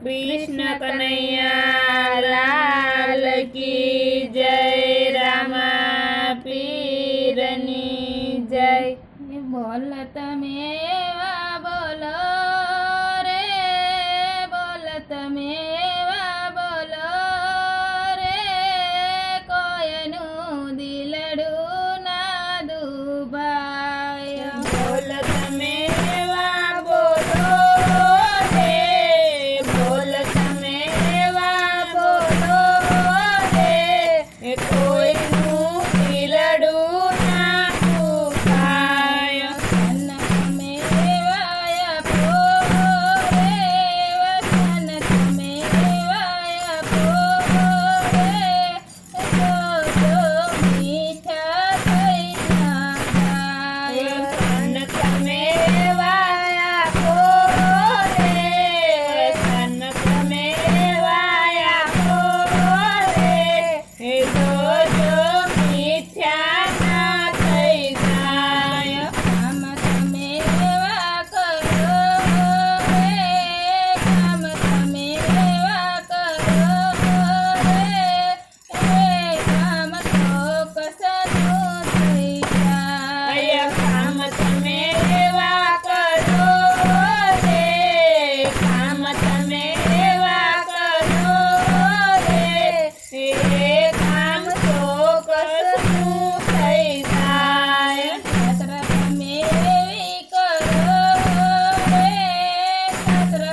कृष्ण कन्हैया लाल की जय। रामा पीरनी जय। बोल तमेवा बोलो रे, बोल तमेवा बोलो रे, कोयनु दिलडू ना दुभाय। बोल तमेवा बोलो रे, बोल तमेवा बोलो रे, कोઈનું દિલડું ના દુખાય। વસન તમેવાય આપો રે, વસન તમેવાય આપો રે, જો મીઠા થઈ જાય। સન તમેવાયા પો રે, સન તમેવાયા પો રે, જો મીઠા ના થઈ જાય। કામ તમેવા કરો રે, કામ તમેવા કરો રે, કામ ચોકસનું થઈ જાય। કામ તમે એવા કરો રે, કામ તમે એવા કરો રે, કામ ચોક્કસનું થઈ જાય। છત્ર તમે એવી કરો રે, છત્ર